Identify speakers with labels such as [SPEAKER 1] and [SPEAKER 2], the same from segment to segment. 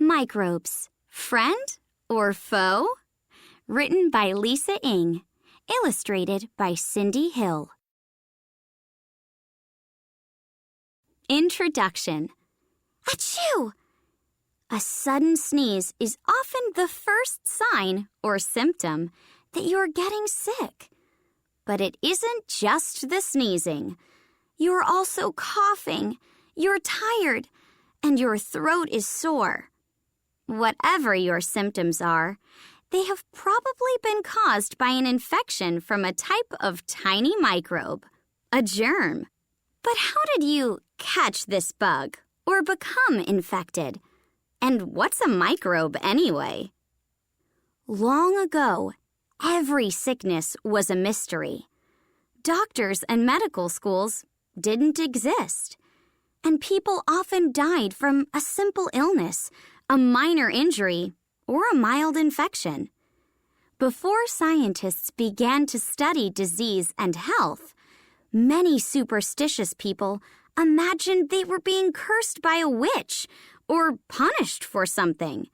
[SPEAKER 1] Microbes, Friend or Foe? Written by Lisa Ng. Illustrated by Cindy Hill. Introduction. Achoo! A sudden sneeze is often the first sign or symptom that you're getting sick. But it isn't just the sneezing. You're also coughing, you're tired, and your throat is sore. Whatever your symptoms are, they have probably been caused by an infection from a type of tiny microbe, a germ. But how did you catch this bug or become infected? And what's a microbe anyway? Long ago, every sickness was a mystery. Doctors and medical schools didn't exist. And people often died from a simple illness, a minor injury, or a mild infection. Before scientists began to study disease and health, many superstitious people imagined they were being cursed by a witch or punished for something.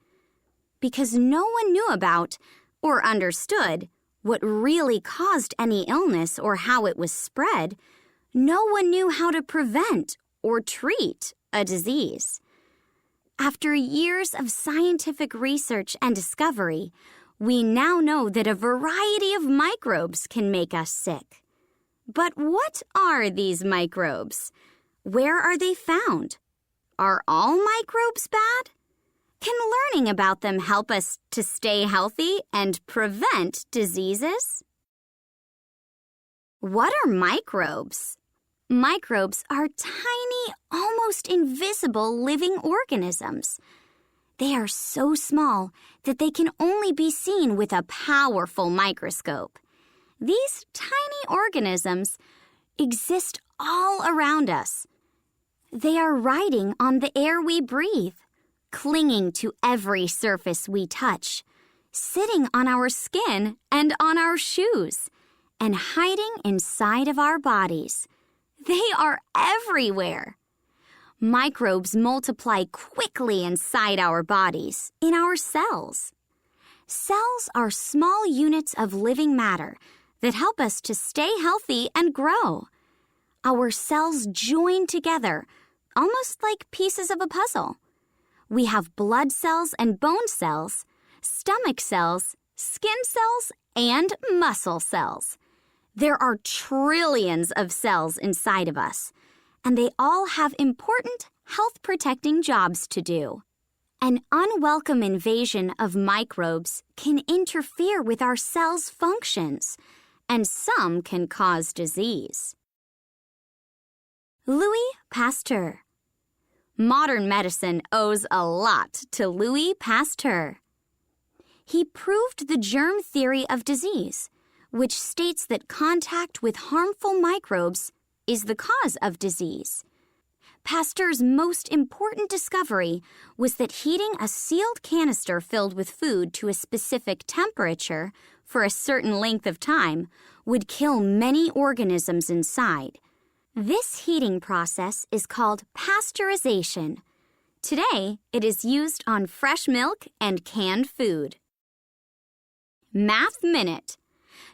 [SPEAKER 1] Because no one knew about or understood what really caused any illness or how it was spread, no one knew how to prevent or treat a disease. After years of scientific research and discovery, we now know that a variety of microbes can make us sick. But what are these microbes? Where are they found? Are all microbes bad? Can learning about them help us to stay healthy and prevent diseases? What are microbes? Microbes are tiny, almost invisible living organisms. They are so small that they can only be seen with a powerful microscope. These tiny organisms exist all around us. They are riding on the air we breathe, clinging to every surface we touch, sitting on our skin and on our shoes, and hiding inside of our bodies. They are everywhere. Microbes multiply quickly inside our bodies, in our cells. Cells are small units of living matter that help us to stay healthy and grow. Our cells join together, almost like pieces of a puzzle. We have blood cells and bone cells, stomach cells, skin cells, and muscle cells. There are trillions of cells inside of us, and they all have important health-protecting jobs to do. An unwelcome invasion of microbes can interfere with our cells' functions, and some can cause disease. Louis Pasteur. Modern medicine owes a lot to Louis Pasteur. He proved the germ theory of disease, which states that contact with harmful microbes is the cause of disease. Pasteur's most important discovery was that heating a sealed canister filled with food to a specific temperature for a certain length of time would kill many organisms inside. This heating process is called pasteurization. Today, it is used on fresh milk and canned food. Math Minute.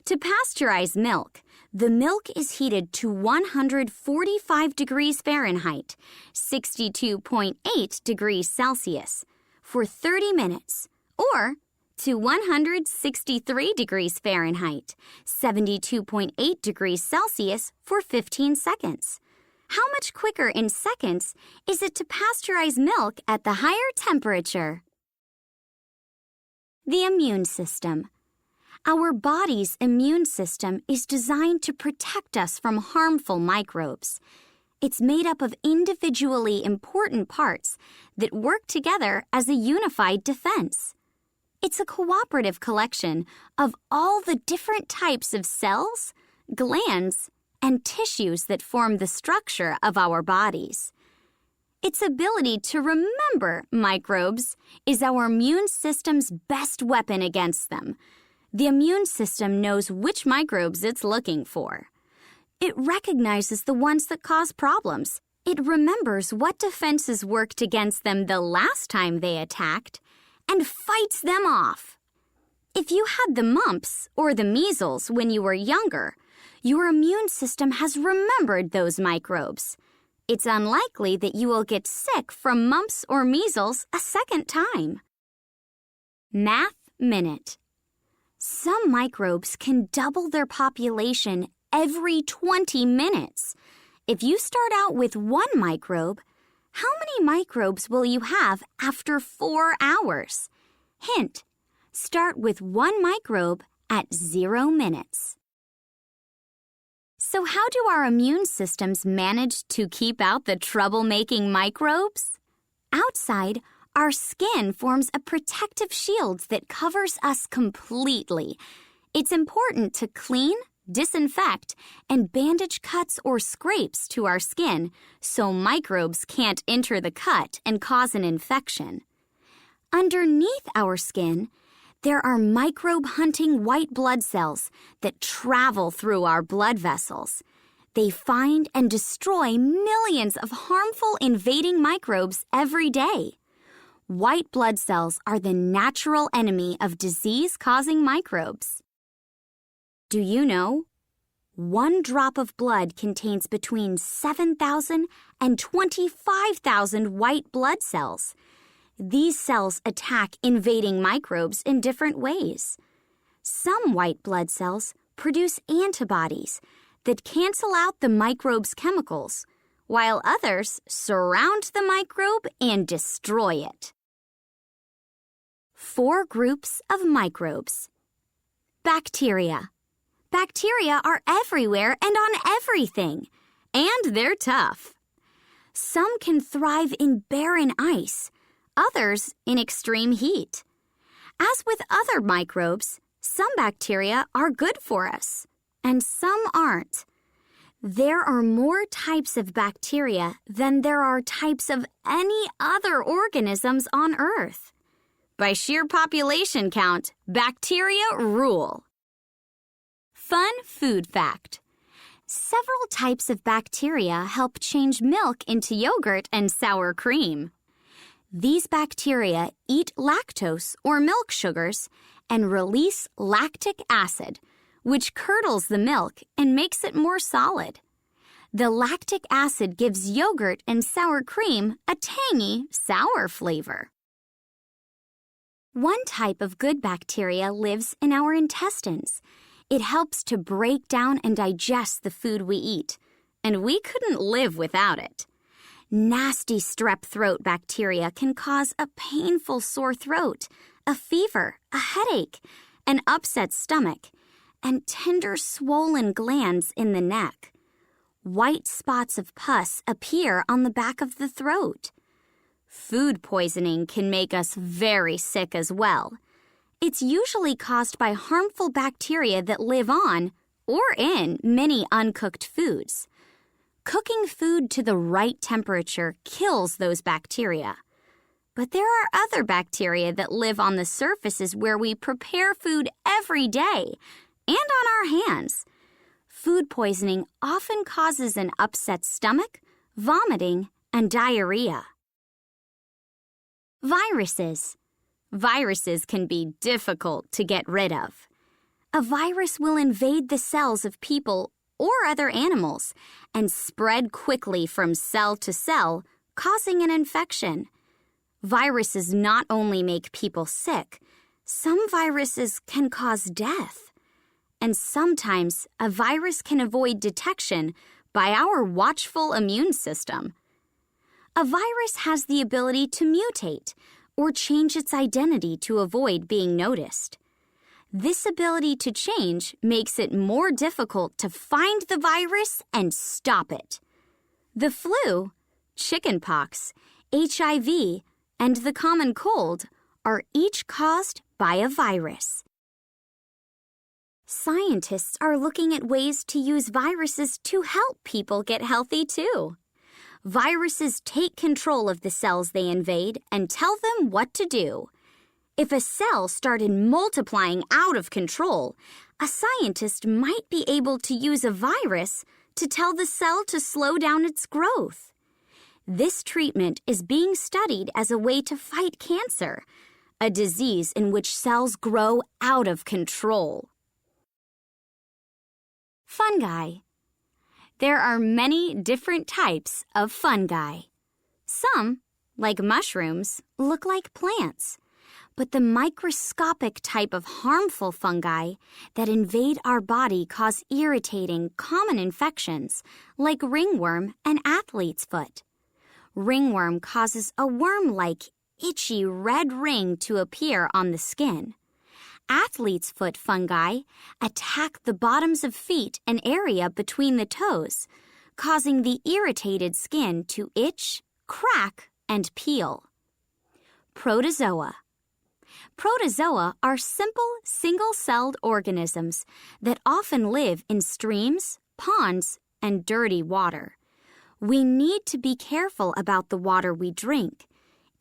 [SPEAKER 1] To pasteurize milk, the milk is heated to 145 degrees Fahrenheit, 62.8 degrees Celsius, for 30 minutes, or to 163 degrees Fahrenheit, 72.8 degrees Celsius, for 15 seconds. How much quicker in seconds is it to pasteurize milk at the higher temperature? The immune system. Our body's immune system is designed to protect us from harmful microbes. It's made up of individually important parts that work together as a unified defense. It's a cooperative collection of all the different types of cells, glands, and tissues that form the structure of our bodies. Its ability to remember microbes is our immune system's best weapon against them. The immune system knows which microbes it's looking for. It recognizes the ones that cause problems It remembers what defenses worked against them the last time they attacked and fights them off. If you had the mumps or the measles when you were younger, your immune system has remembered those microbes. It's unlikely that you will get sick from mumps or measles a second time. Math Minute. Some microbes can double their population every 20 minutes. If you start out with 1 microbe, how many microbes will you have after 4 hours? Hint, start with 1 microbe at 0 minutes. So how do our immune systems manage to keep out the troublemaking microbes? Outside, our skin forms a protective shield that covers us completely. It's important to clean, disinfect, and bandage cuts or scrapes to our skin so microbes can't enter the cut and cause an infection. Underneath our skin, there are microbe-hunting white blood cells that travel through our blood vessels. They find and destroy millions of harmful invading microbes every day. White blood cells are the natural enemy of disease-causing microbes. Do you know? 1 drop of blood contains between 7,000 and 25,000 white blood cells. These cells attack invading microbes in different ways. Some white blood cells produce antibodies that cancel out the microbe's chemicals, while others surround the microbe and destroy it. 4 groups of microbes. Bacteria. Bacteria are everywhere and on everything, and they're tough. Some can thrive in barren ice, others in extreme heat. As with other microbes, some bacteria are good for us, and some aren't. There are more types of bacteria than there are types of any other organisms on Earth. By sheer population count, bacteria rule. Fun food fact. Several types of bacteria help change milk into yogurt and sour cream. These bacteria eat lactose or milk sugars and release lactic acid, which curdles the milk and makes it more solid. The lactic acid gives yogurt and sour cream a tangy, sour flavor. One type of good bacteria lives in our intestines. It helps to break down and digest the food we eat, and we couldn't live without it. Nasty strep throat bacteria can cause a painful sore throat, a fever, a headache, an upset stomach, and tender swollen glands in the neck. White spots of pus appear on the back of the throat. Food poisoning can make us very sick as well. It's usually caused by harmful bacteria that live on or in many uncooked foods. Cooking food to the right temperature kills those bacteria. But there are other bacteria that live on the surfaces where we prepare food every day and on our hands. Food poisoning often causes an upset stomach, vomiting, and diarrhea. Viruses. Viruses can be difficult to get rid of. A virus will invade the cells of people or other animals and spread quickly from cell to cell, causing an infection. Viruses not only make people sick, some viruses can cause death. And sometimes a virus can avoid detection by our watchful immune system. A virus has the ability to mutate or change its identity to avoid being noticed. This ability to change makes it more difficult to find the virus and stop it. The flu, chickenpox, HIV, and the common cold are each caused by a virus. Scientists are looking at ways to use viruses to help people get healthy too. Viruses take control of the cells they invade and tell them what to do. If a cell started multiplying out of control, a scientist might be able to use a virus to tell the cell to slow down its growth. This treatment is being studied as a way to fight cancer, a disease in which cells grow out of control. Fungi. There are many different types of fungi. Some, like mushrooms, look like plants, but the microscopic type of harmful fungi that invade our body cause irritating, common infections like ringworm and athlete's foot. Ringworm causes a worm-like, itchy red ring to appear on the skin. Athlete's foot fungi attack the bottoms of feet and area between the toes, causing the irritated skin to itch, crack, and peel. Protozoa. Protozoa are simple, single-celled organisms that often live in streams, ponds, and dirty water. We need to be careful about the water we drink.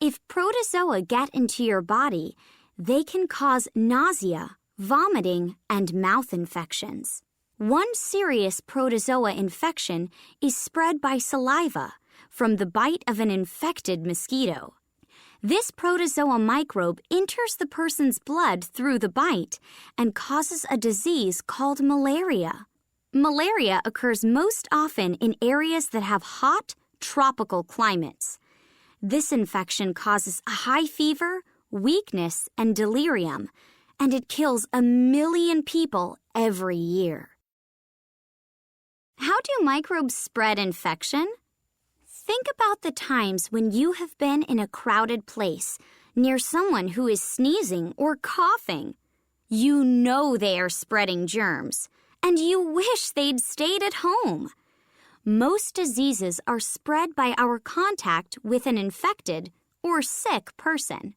[SPEAKER 1] If protozoa get into your body, they can cause nausea, vomiting, and mouth infections. One serious protozoa infection is spread by saliva from the bite of an infected mosquito. This protozoa microbe enters the person's blood through the bite and causes a disease called malaria. Malaria occurs most often in areas that have hot, tropical climates. This infection causes a high fever, weakness, and delirium, and it kills 1 million people every year. How do microbes spread infection? Think about the times when you have been in a crowded place near someone who is sneezing or coughing. You know they are spreading germs, and you wish they'd stayed at home. Most diseases are spread by our contact with an infected or sick person.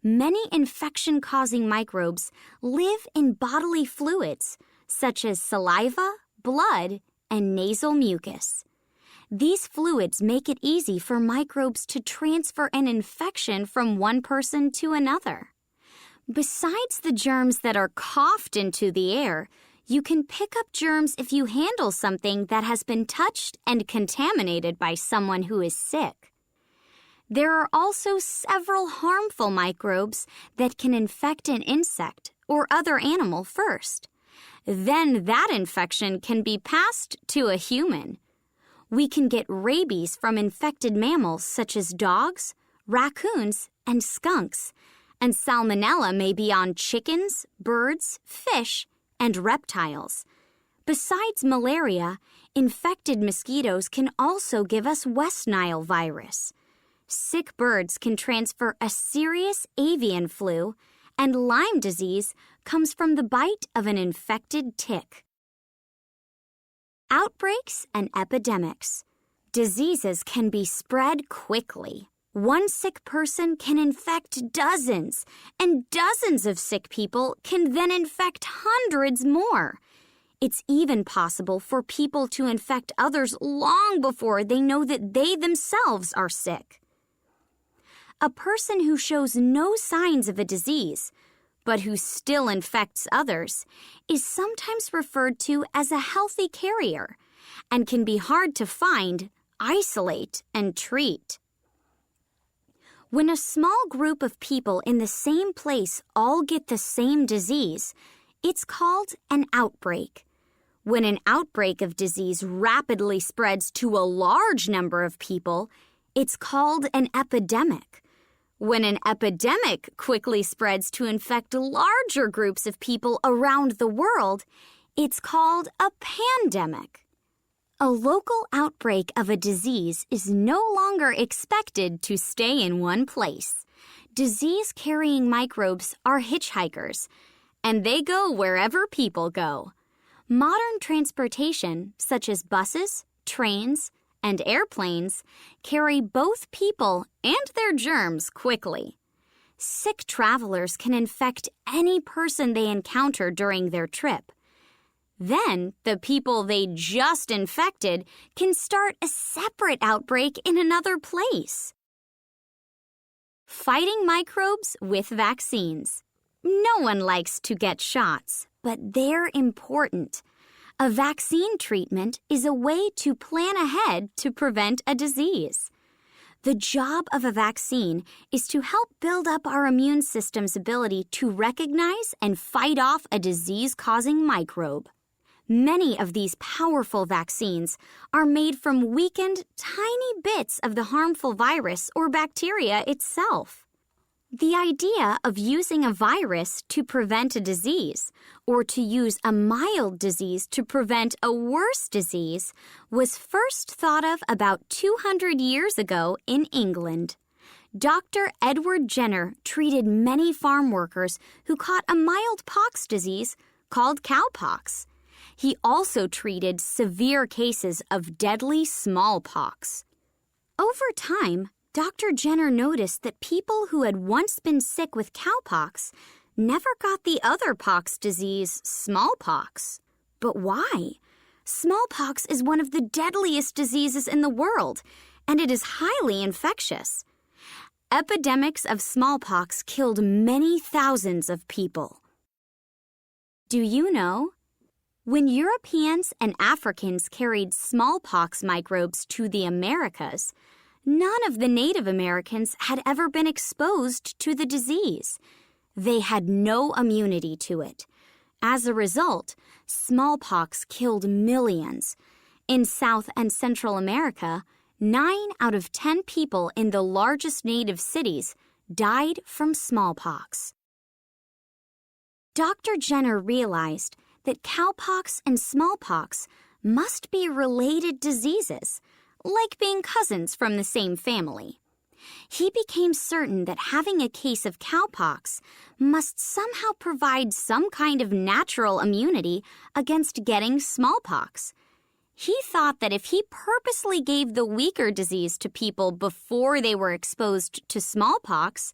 [SPEAKER 1] Many infection-causing microbes live in bodily fluids, such as saliva, blood, and nasal mucus. These fluids make it easy for microbes to transfer an infection from one person to another. Besides the germs that are coughed into the air, you can pick up germs if you handle something that has been touched and contaminated by someone who is sick. There are also several harmful microbes that can infect an insect or other animal first. Then that infection can be passed to a human. We can get rabies from infected mammals such as dogs, raccoons, and skunks, and salmonella may be on chickens, birds, fish, and reptiles. Besides malaria, infected mosquitoes can also give us West Nile virus. Sick birds can transfer a serious avian flu, and Lyme disease comes from the bite of an infected tick. Outbreaks and epidemics. Diseases can be spread quickly. One sick person can infect dozens, and dozens of sick people can then infect hundreds more. It's even possible for people to infect others long before they know that they themselves are sick. A person who shows no signs of a disease, but who still infects others, is sometimes referred to as a healthy carrier and can be hard to find, isolate, and treat. When a small group of people in the same place all get the same disease, it's called an outbreak. When an outbreak of disease rapidly spreads to a large number of people, it's called an epidemic. When an epidemic quickly spreads to infect larger groups of people around the world, it's called a pandemic. A local outbreak of a disease is no longer expected to stay in one place. Disease-carrying microbes are hitchhikers, and they go wherever people go. Modern transportation, such as buses, trains, and airplanes, carry both people and their germs quickly. Sick travelers can infect any person they encounter during their trip. Then, the people they just infected can start a separate outbreak in another place. Fighting microbes with vaccines. No one likes to get shots, but they're important. A vaccine treatment is a way to plan ahead to prevent a disease. The job of a vaccine is to help build up our immune system's ability to recognize and fight off a disease-causing microbe. Many of these powerful vaccines are made from weakened, tiny bits of the harmful virus or bacteria itself. The idea of using a virus to prevent a disease, or to use a mild disease to prevent a worse disease, was first thought of about 200 years ago in England. Dr. Edward Jenner treated many farm workers who caught a mild pox disease called cowpox. He also treated severe cases of deadly smallpox. Over time, Dr. Jenner noticed that people who had once been sick with cowpox never got the other pox disease, smallpox. But why? Smallpox is one of the deadliest diseases in the world, and it is highly infectious. Epidemics of smallpox killed many thousands of people. Do you know? When Europeans and Africans carried smallpox microbes to the Americas, none of the Native Americans had ever been exposed to the disease. They had no immunity to it. As a result, smallpox killed millions. In South and Central America, 9 out of 10 people in the largest native cities died from smallpox. Dr. Jenner realized that cowpox and smallpox must be related diseases, like being cousins from the same family. He became certain that having a case of cowpox must somehow provide some kind of natural immunity against getting smallpox. He thought that if he purposely gave the weaker disease to people before they were exposed to smallpox,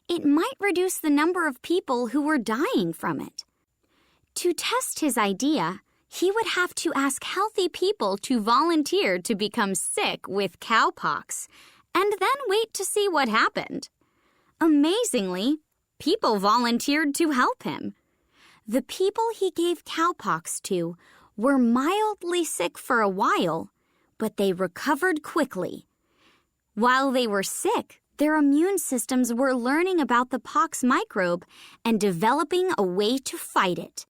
[SPEAKER 1] it might reduce the number of people who were dying from it. To test his idea, he would have to ask healthy people to volunteer to become sick with cowpox, and then wait to see what happened. Amazingly, people volunteered to help him. The people he gave cowpox to were mildly sick for a while, but they recovered quickly. While they were sick, their immune systems were learning about the pox microbe and developing a way to fight it.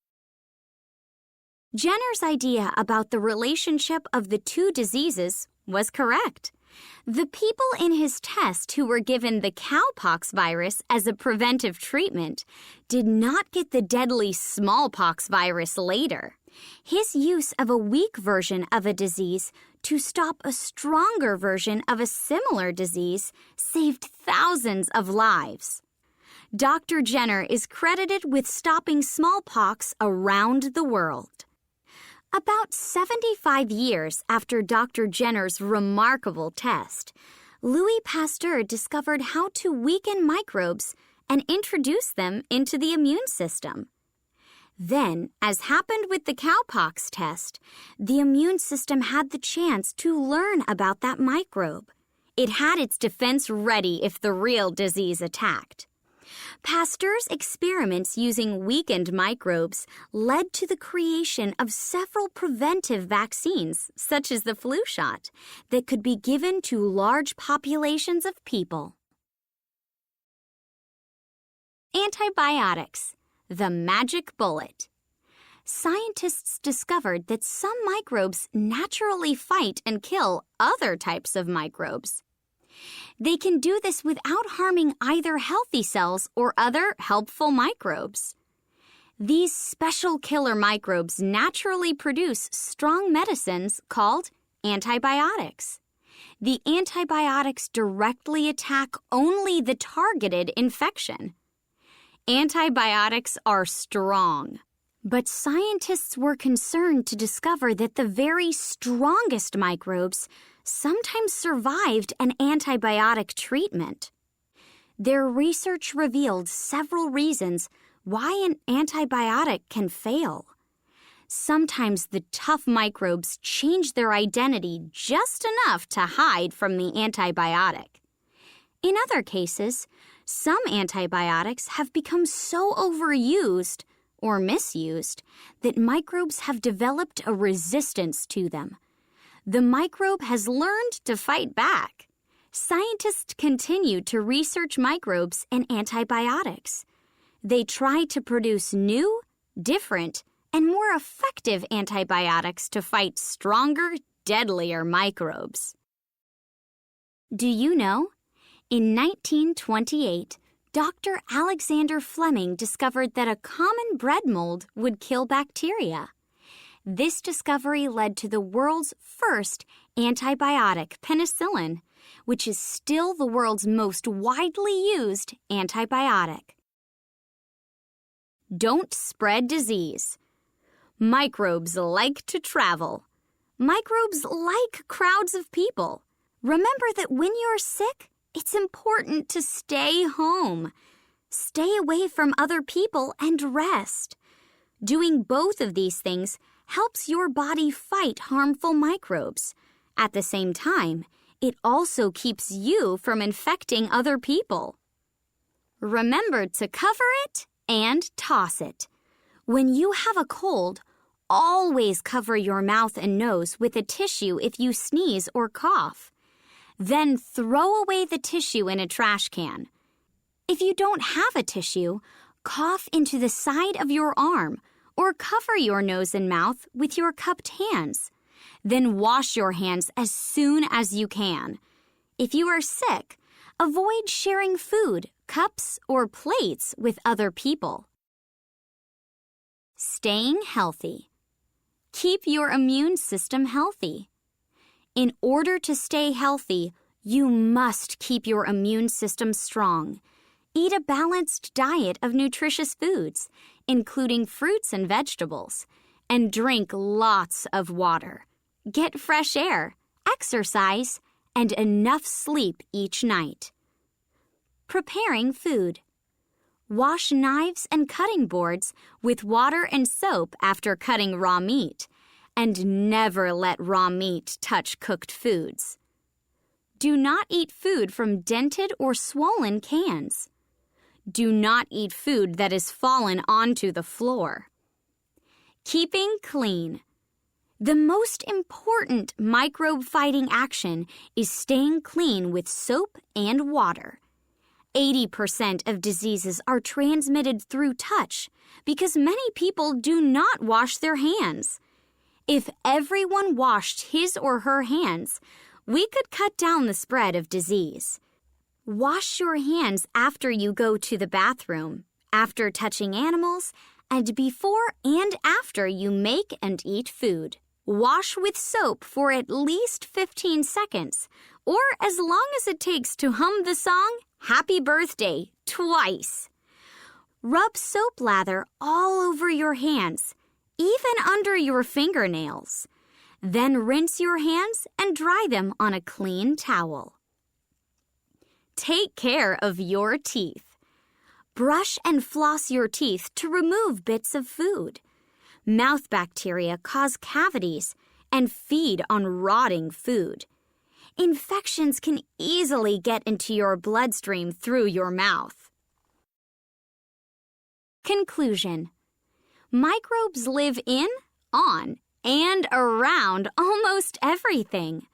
[SPEAKER 1] Jenner's idea about the relationship of the two diseases was correct. The people in his test who were given the cowpox virus as a preventive treatment did not get the deadly smallpox virus later. His use of a weak version of a disease to stop a stronger version of a similar disease saved thousands of lives. Dr. Jenner is credited with stopping smallpox around the world. About 75 years after Dr. Jenner's remarkable test, Louis Pasteur discovered how to weaken microbes and introduce them into the immune system. Then, as happened with the cowpox test, the immune system had the chance to learn about that microbe. It had its defense ready if the real disease attacked. Pasteur's experiments using weakened microbes led to the creation of several preventive vaccines, such as the flu shot, that could be given to large populations of people. Antibiotics, the magic bullet. Scientists discovered that some microbes naturally fight and kill other types of microbes. They can do this without harming either healthy cells or other helpful microbes. These special killer microbes naturally produce strong medicines called antibiotics. The antibiotics directly attack only the targeted infection. Antibiotics are strong, but scientists were concerned to discover that the very strongest microbes sometimes survived an antibiotic treatment. Their research revealed several reasons why an antibiotic can fail. Sometimes the tough microbes change their identity just enough to hide from the antibiotic. In other cases, some antibiotics have become so overused or misused that microbes have developed a resistance to them. The microbe has learned to fight back. scientists continue to research microbes and antibiotics. They try to produce new, different, and more effective antibiotics to fight stronger, deadlier microbes. Do you know? In 1928, Dr. Alexander Fleming discovered that a common bread mold would kill bacteria. This discovery led to the world's first antibiotic, penicillin, which is still the world's most widely used antibiotic. Don't spread disease. Microbes like to travel. Microbes like crowds of people. Remember that when you're sick, it's important to stay home. Stay away from other people and rest. Doing both of these things helps your body fight harmful microbes. At the same time, it also keeps you from infecting other people. Remember to cover it and toss it. When you have a cold, always cover your mouth and nose with a tissue if you sneeze or cough. Then throw away the tissue in a trash can. If you don't have a tissue, cough into the side of your arm or cover your nose and mouth with your cupped hands. Then wash your hands as soon as you can. If you are sick, avoid sharing food, cups, or plates with other people. Staying healthy. Keep your immune system healthy. In order to stay healthy, you must keep your immune system strong. Eat a balanced diet of nutritious foods, including fruits and vegetables, and drink lots of water. Get fresh air, exercise, and enough sleep each night. Preparing food. Wash knives and cutting boards with water and soap after cutting raw meat, and never let raw meat touch cooked foods. Do not eat food from dented or swollen cans. Do not eat food that has fallen onto the floor. Keeping clean. The most important microbe-fighting action is staying clean with soap and water. 80% of diseases are transmitted through touch because many people do not wash their hands. If everyone washed his or her hands, we could cut down the spread of disease. Wash your hands after you go to the bathroom, after touching animals, and before and after you make and eat food. Wash with soap for at least 15 seconds, or as long as it takes to hum the song, Happy Birthday, twice. Rub soap lather all over your hands, even under your fingernails. Then rinse your hands and dry them on a clean towel. Take care of your teeth. Brush and floss your teeth to remove bits of food. Mouth bacteria cause cavities and feed on rotting food. Infections can easily get into your bloodstream through your mouth. Conclusion. Microbes live in, on, and around almost everything.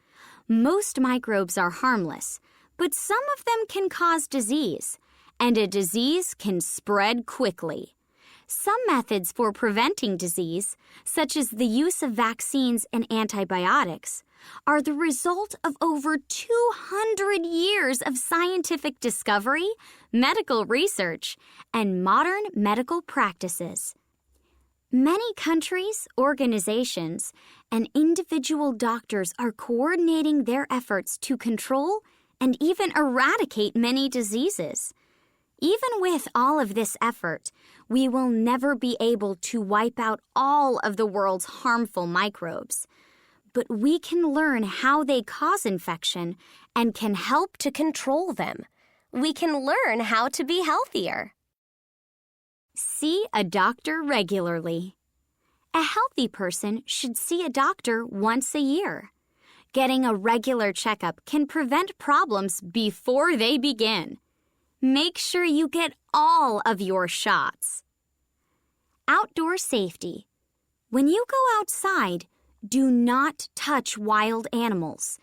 [SPEAKER 1] Most microbes are harmless, but some of them can cause disease, and a disease can spread quickly. Some methods for preventing disease, such as the use of vaccines and antibiotics, are the result of over 200 years of scientific discovery, medical research, and modern medical practices. Many countries, organizations, and individual doctors are coordinating their efforts to control and even eradicate many diseases. Even with all of this effort, we will never be able to wipe out all of the world's harmful microbes. But we can learn how they cause infection and can help to control them. We can learn how to be healthier. See a doctor regularly. A healthy person should see a doctor once a year. Getting a regular checkup can prevent problems before they begin. Make sure you get all of your shots. Outdoor safety. When you go outside, do not touch wild animals.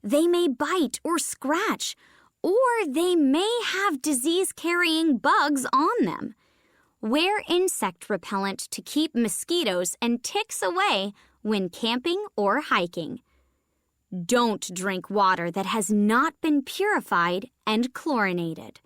[SPEAKER 1] They may bite or scratch, or they may have disease-carrying bugs on them. Wear insect repellent to keep mosquitoes and ticks away when camping or hiking. Don't drink water that has not been purified and chlorinated.